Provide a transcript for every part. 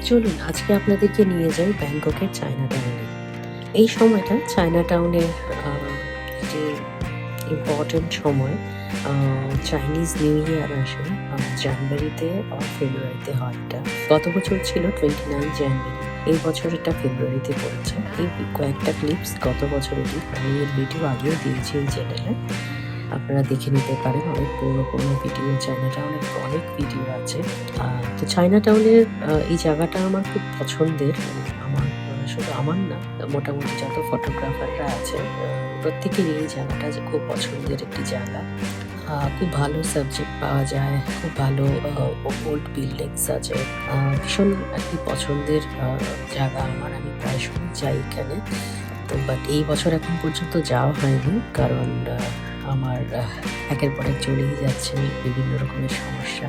চলুন আজকে আপনাদেরকে নিয়ে যাই ব্যাংককের চায়না টাউনে। এই সময়টা চায়না টাউনের একটি ইম্পর্টেন্ট সময়। চাইনিজ নিউ ইয়ার আসে জানুয়ারিতে আর ফেব্রুয়ারিতে হয় এটা। গত বছর ছিল 29 জানুয়ারি, এই বছর এটা ফেব্রুয়ারিতে পড়েছে। এই কয়েকটা ক্লিপস গত বছরেরই, আমি এর ভিডিও আগেও দিয়েছি এই চ্যানেলে, আপনারা দেখে নিতে পারেন। অনেক পুরনো ভিডিও, চায়না টাউনের অনেক ভিডিও আছে। তো চায়না টাউনের এই জায়গাটা আমার খুব পছন্দের। আমার শুধু আমার না, মোটামুটি যত ফটোগ্রাফাররা আছে প্রত্যেকেরই এই জায়গাটা যে খুব পছন্দের একটি জায়গা। খুব ভালো সাবজেক্ট পাওয়া যায়, খুব ভালো ওল্ড বিল্ডিংস আছে। ভীষণ একটি পছন্দের জায়গা আমার। আমি প্রায় সময় যাই এখানে। তো বাট এই বছর এখন পর্যন্ত যাওয়া হয়নি, কারণ আমার একের পর এক চলেই যাচ্ছে বিভিন্ন রকমের সমস্যা।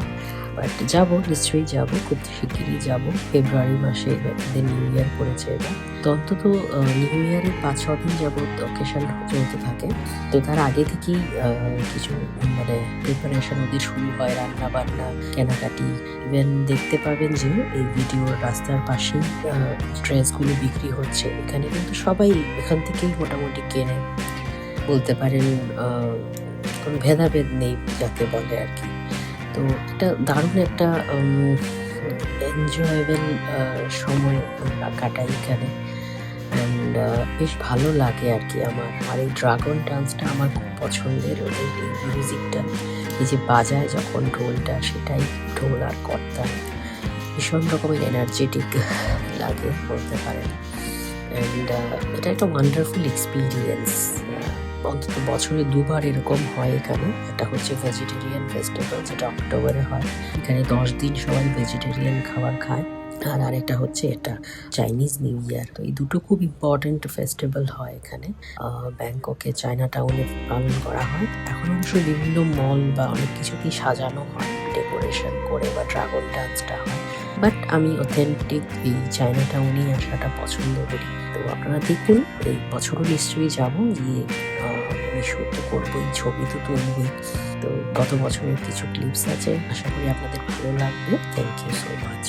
বাট যাবো, নিশ্চয়ই যাবো, খুব শিগগিরই যাবো। ফেব্রুয়ারি মাসে এদের নিউ ইয়ার পড়েছে এবার। তো অন্তত নিউ ইয়ারের 5-6 দিন যাবৎ অকেশন চলতে থাকে। তো তার আগে থেকেই কিছু প্রিপারেশন ওদের শুরু হয়, রান্না বান্না, কেনাকাটি। ইভেন দেখতে পাবেন যে এই ভিডিওর রাস্তার পাশেই ড্রেসগুলো বিক্রি হচ্ছে। এখানে কিন্তু সবাই এখান থেকেই মোটামুটি কেনে, বলতে পারেন কোনো ভেদাভেদ নেই যাকে বলে আর কি। তো এটা দারুণ একটা এনজয়েবল সময় কাটাই এখানে। অ্যান্ড বেশ ভালো লাগে আর কি আমার। আর এই ড্রাগন ডান্সটা আমার খুব পছন্দের। ওদের এই মিউজিকটা, এই যে বাজায় যখন ঢোলটা, সেটাই ঢোল আর কর্তা, ভীষণ রকমের এনার্জেটিক লাগে বলতে পারেন। অ্যান্ড এটা একটা ওয়ান্ডারফুল এক্সপিরিয়েন্স। অন্তত বছরে 2বার এরকম হয় এখানে। একটা হচ্ছে ভেজিটেরিয়ান ফেস্টিভ্যাল, যেটা অক্টোবরে হয়। এখানে 10 দিন সবাই ভেজিটেরিয়ান খাবার খায়। আর আরেকটা হচ্ছে এটা চাইনিজ নিউ ইয়ার। তো এই দুটো খুব ইম্পর্টেন্ট ফেস্টিভ্যাল হয় এখানে ব্যাংককে, চায়না টাউনে পালন করা হয়। এখন অবশ্য বিভিন্ন মল বা অনেক কিছুকেই সাজানো হয় ডেকোরেশন করে, বা ড্রাগন ডান্সটা হয়। বাট আমি অথেন্টিক এই চায়না টাউনেই আসাটা পছন্দ করি। তো আপনারা দেখুন, এই বছরও নিশ্চয়ই যাবো, গিয়ে আমি শ্যুট তো করবোই, ছবি তো তুলবই। তো গত বছরের কিছু ক্লিপস আছে, আশা করি আপনাদের ভালো লাগবে। Thank you so much.